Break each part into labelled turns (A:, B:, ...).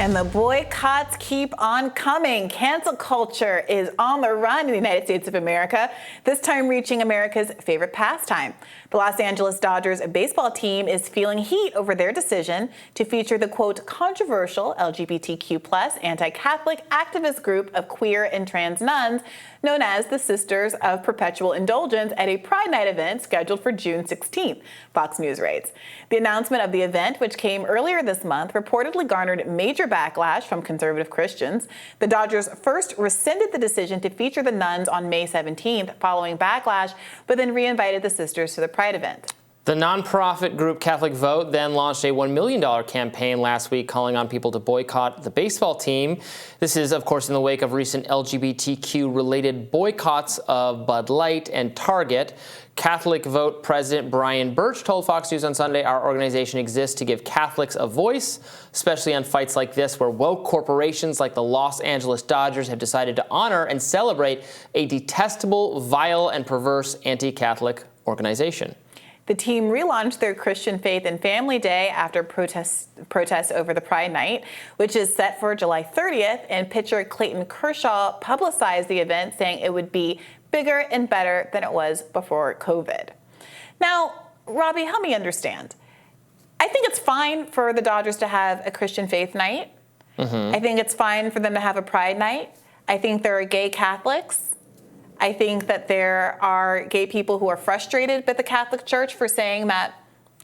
A: And the boycotts keep on coming. Cancel culture is on the run in the United States of America, this time reaching America's favorite pastime. The Los Angeles Dodgers baseball team is feeling heat over their decision to feature the, quote, controversial LGBTQ+ anti-Catholic activist group of queer and trans nuns known as the Sisters of Perpetual Indulgence at a Pride Night event scheduled for June 16th, Fox News writes. The announcement of the event, which came earlier this month, reportedly garnered major backlash from conservative Christians. The Dodgers first rescinded the decision to feature the nuns on May 17th following backlash, but then reinvited the sisters to the Pride event.
B: The nonprofit group Catholic Vote then launched a $1 million campaign last week calling on people to boycott the baseball team. This is, of course, in the wake of recent LGBTQ-related boycotts of Bud Light and Target. Catholic Vote President Brian Birch told Fox News on Sunday, "Our organization exists to give Catholics a voice, especially on fights like this where woke corporations like the Los Angeles Dodgers have decided to honor and celebrate a detestable, vile, and perverse anti-Catholic organization."
A: The team relaunched their Christian Faith and Family Day after protests over the Pride Night, which is set for July 30th, and pitcher Clayton Kershaw publicized the event, saying it would be bigger and better than it was before COVID. Now, Robby, help me understand. I think it's fine for the Dodgers to have a Christian Faith Night. I think it's fine for them to have a Pride Night. I think there are gay Catholics. I think that there are gay people who are frustrated with the Catholic Church for saying that,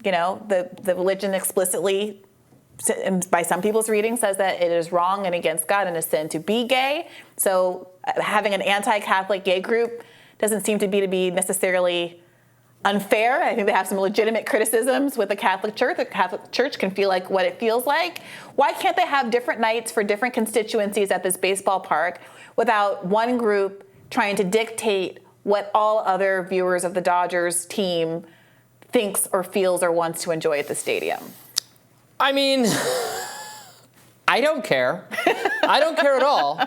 A: you know, the religion explicitly, by some people's reading, says that it is wrong and against God and a sin to be gay. So having an anti-Catholic gay group doesn't seem to be necessarily unfair. I think they have some legitimate criticisms with the Catholic Church. The Catholic Church can feel like what it feels like. Why can't they have different nights for different constituencies at this baseball park without one group trying to dictate what all other viewers of the Dodgers team thinks or feels or wants to enjoy at the stadium?
B: I mean, I don't care. I don't care at all.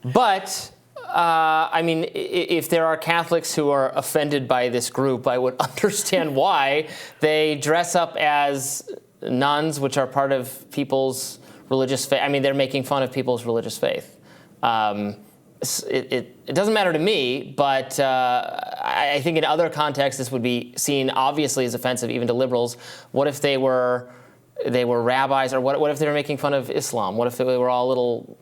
B: But, I mean, if there are Catholics who are offended by this group, I would understand why. They dress up as nuns, which are part of people's religious faith. I mean, they're making fun of people's religious faith. It doesn't matter to me, but I think in other contexts this would be seen obviously as offensive even to liberals. What if they were rabbis, or what if they were making fun of Islam? What if they were all little,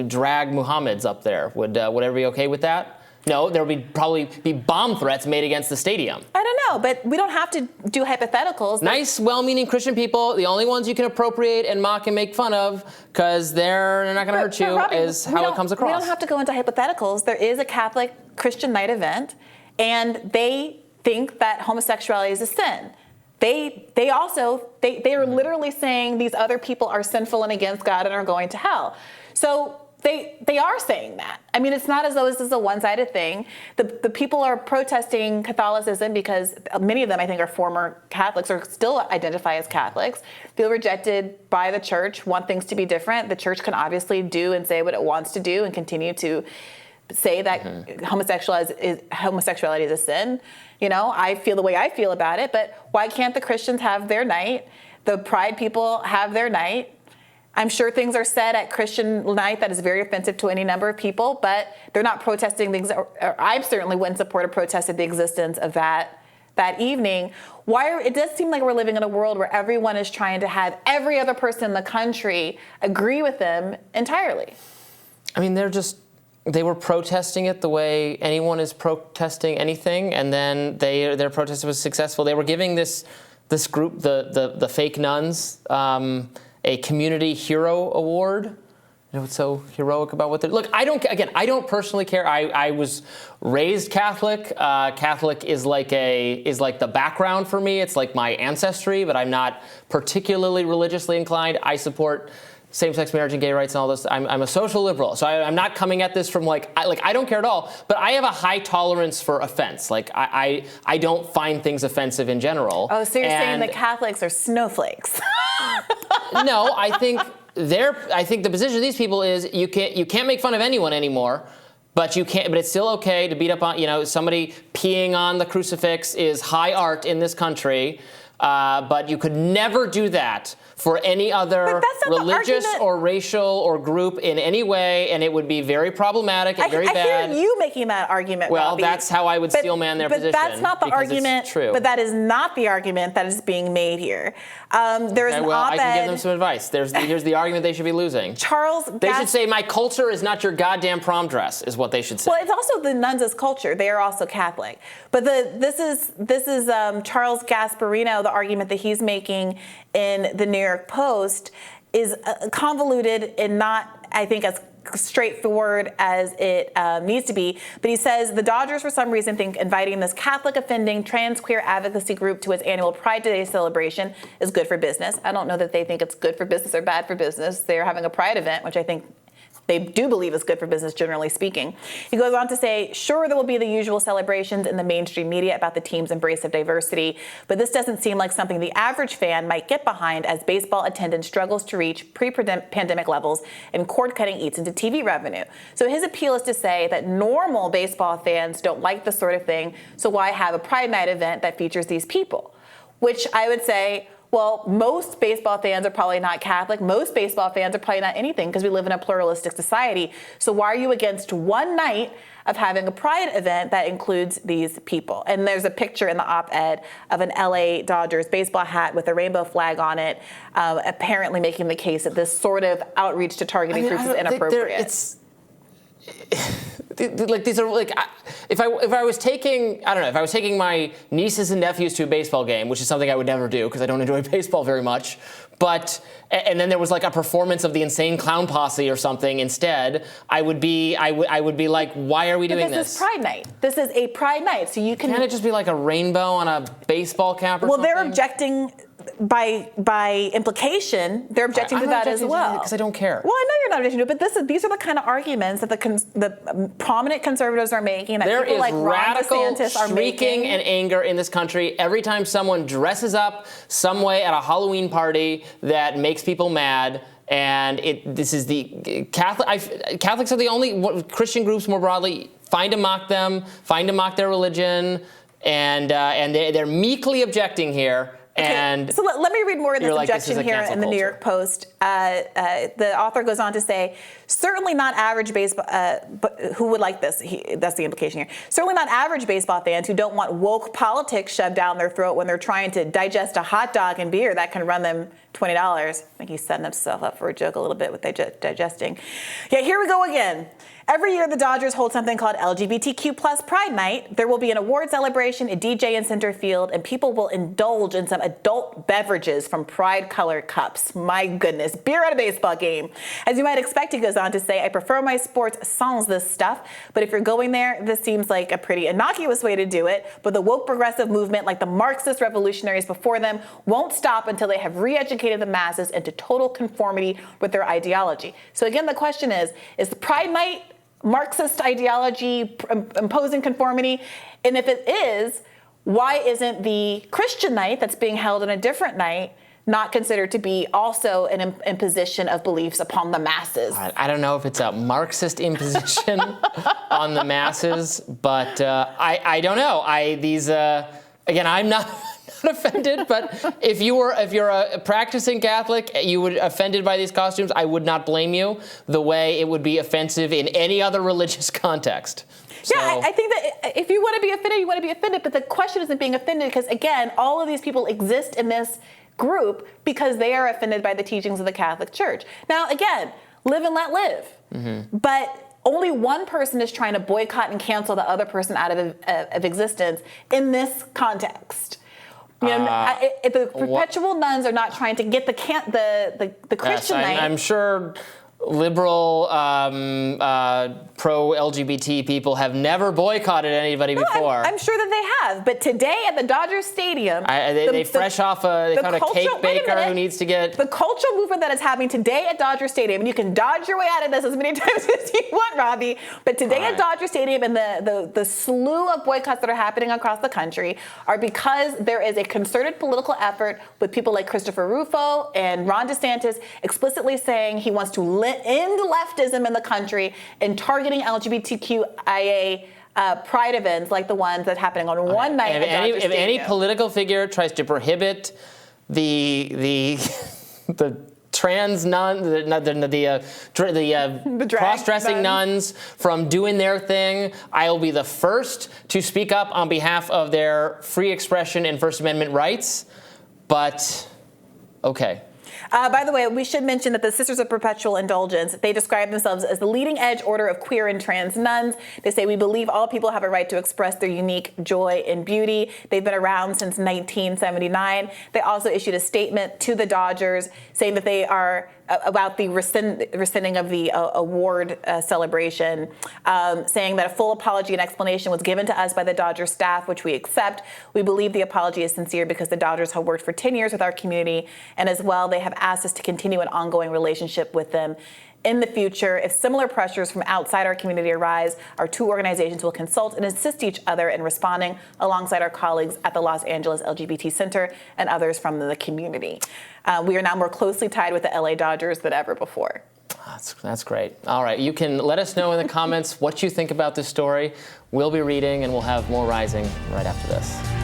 B: drag Muhammads up there? Would everybody be okay with that? No, there would probably be bomb threats made against the stadium. I
A: don't know, but we don't have to do hypotheticals.
B: Nice, well-meaning Christian people, the only ones you can appropriate and mock and make fun of, because they're not going to hurt you, Robby, is how it comes across.
A: We don't have to go into hypotheticals. There is a Catholic Christian night event, and they think that homosexuality is a sin. They are literally saying these other people are sinful and against God and are going to hell. So they are saying that. I mean, it's not as though this is a one-sided thing. The people are protesting Catholicism because many of them, I think, are former Catholics or still identify as Catholics, feel rejected by the church, want things to be different. The church can obviously do and say what it wants to do and continue to say that homosexuality is a sin. I feel the way I feel about it, but why can't the Christians have their night? The Pride people have their night. I'm sure things are said at Christian night that is very offensive to any number of people, but they're not protesting things. Or I certainly wouldn't support a protest of the existence of that evening. It does seem like we're living in a world where everyone is trying to have every other person in the country agree with them entirely.
B: I mean, they were protesting it the way anyone is protesting anything, and then their protest was successful. They were giving this group, the fake nuns, a community hero award. You know what's so heroic about what they're... Look, I don't personally care. I was raised Catholic. Catholic is like the background for me. It's like my ancestry, but I'm not particularly religiously inclined. I support same-sex marriage and gay rights and all this. I'm a social liberal, so I'm not coming at this from I don't care at all, but I have a high tolerance for offense. I don't find things offensive in general.
A: Oh, so you're saying the Catholics are snowflakes?
B: No, I think the position of these people is you can't make fun of anyone anymore, but it's still okay to beat up on, somebody peeing on the crucifix is high art in this country. but you could never do that for any other religious or racial or group in any way, and it would be very problematic and very bad.
A: I hear you making that argument,
B: Well,
A: Robby,
B: that's how I would steelman their position.
A: But that's not the argument.
B: True.
A: But that is not the argument that is being made here. There's an op-ed.
B: I can give them some advice. Here's the argument they should be losing.
A: They
B: should say, my culture is not your goddamn prom dress, is what they should say.
A: Well, it's also the nuns' culture. They are also Catholic. But this is Charles Gasparino. The argument that he's making in the New York Post is convoluted and not, I think, as straightforward as it needs to be. But he says the Dodgers, for some reason, think inviting this Catholic offending trans queer advocacy group to its annual Pride Day celebration is good for business. I don't know that they think it's good for business or bad for business. They're having a Pride event, which I think they do believe is good for business, generally speaking. He goes on to say, sure, there will be the usual celebrations in the mainstream media about the team's embrace of diversity, but this doesn't seem like something the average fan might get behind as baseball attendance struggles to reach pre-pandemic levels and cord-cutting eats into TV revenue. So his appeal is to say that normal baseball fans don't like this sort of thing, so why have a Pride Night event that features these people? Which I would say, well, most baseball fans are probably not Catholic. Most baseball fans are probably not anything because we live in a pluralistic society. So why are you against one night of having a Pride event that includes these people? And there's a picture in the op-ed of an LA Dodgers baseball hat with a rainbow flag on it, apparently making the case that this sort of outreach to targeting groups is inappropriate.
B: Like these are like, if I was taking my nieces and nephews to a baseball game, which is something I would never do because I don't enjoy baseball very much, and then there was like a performance of the Insane Clown Posse or something instead, I would be like, why are we doing this?
A: This is Pride Night. This is a Pride Night, so you can.
B: Can't it just be like a rainbow on a baseball cap or something?
A: Well, they're objecting. By implication, they're objecting to that as well.
B: Because I don't care.
A: Well, I know you're not objecting to it, but these are the kind of arguments that the prominent conservatives are making, that
B: there
A: people like Ron DeSantis are making.
B: There is radical shrieking and anger in this country every time someone dresses up some way at a Halloween party that makes people mad. And this is the Catholics are the only Christian groups more broadly find to mock them, find to mock their religion, and they're meekly objecting here.
A: Okay, so let me read more of this objection here in the New York Post. The author goes on to say, certainly not average baseball, but who would like this? That's the implication here. Certainly not average baseball fans who don't want woke politics shoved down their throat when they're trying to digest a hot dog and beer that can run them $20. I think he's setting himself up for a joke a little bit with digesting. Yeah, here we go again. Every year, the Dodgers hold something called LGBTQ plus Pride Night. There will be an award celebration, a DJ in center field, and people will indulge in some adult beverages from Pride-colored cups. My goodness, beer at a baseball game. As you might expect, he goes on to say, I prefer my sports sans this stuff, but if you're going there, this seems like a pretty innocuous way to do it. But the woke progressive movement, like the Marxist revolutionaries before them, won't stop until they have re-educated the masses into total conformity with their ideology. So again, the question is the Pride Night Marxist ideology imposing conformity? And if it is, why isn't the Christian night that's being held on a different night not considered to be also an imposition of beliefs upon the masses?
B: I don't know if it's a Marxist imposition on the masses, but I don't know. Again, I'm not offended, but if you're a practicing Catholic, you would offended by these costumes, I would not blame you the way it would be offensive in any other religious context.
A: Yeah, I think that if you want to be offended, you want to be offended, but the question isn't being offended because, again, all of these people exist in this group because they are offended by the teachings of the Catholic Church. Now, again, live and let live. Mm-hmm. But only one person is trying to boycott and cancel the other person out of existence in this context. You know, the perpetual nuns are not trying to get the Christian night.
B: I'm sure liberal pro-LGBT people have never boycotted anybody before.
A: I'm sure that they have. But today at the Dodger Stadium,
B: they found a cake baker who needs to get...
A: The cultural movement that is happening today at Dodger Stadium, and you can dodge your way out of this as many times as you want, Robby, but today at Dodger Stadium and the slew of boycotts that are happening across the country are because there is a concerted political effort with people like Christopher Rufo and Ron DeSantis explicitly saying he wants to end leftism in the country and targeting LGBTQIA pride events like the ones that's happening on one night at Dodger
B: If any
A: Stadium.
B: political figure tries to prohibit the trans nuns, the
A: drag
B: cross-dressing
A: nuns.
B: nuns from doing their thing, I will be the first to speak up on behalf of their free expression and First Amendment rights. But okay.
A: By the way, we should mention that the Sisters of Perpetual Indulgence, they describe themselves as the leading edge order of queer and trans nuns. They say, we believe all people have a right to express their unique joy and beauty. They've been around since 1979. They also issued a statement to the Dodgers saying that they are about the rescinding of the award celebration, saying that a full apology and explanation was given to us by the Dodger staff, which we accept. We believe the apology is sincere because the Dodgers have worked for 10 years with our community, and as well, they have asked us to continue an ongoing relationship with them. In the future, if similar pressures from outside our community arise, our two organizations will consult and assist each other in responding alongside our colleagues at the Los Angeles LGBT Center and others from the community. We are now more closely tied with the LA Dodgers than ever before.
B: That's great. All right, you can let us know in the comments what you think about this story. We'll be reading, and we'll have more Rising right after this.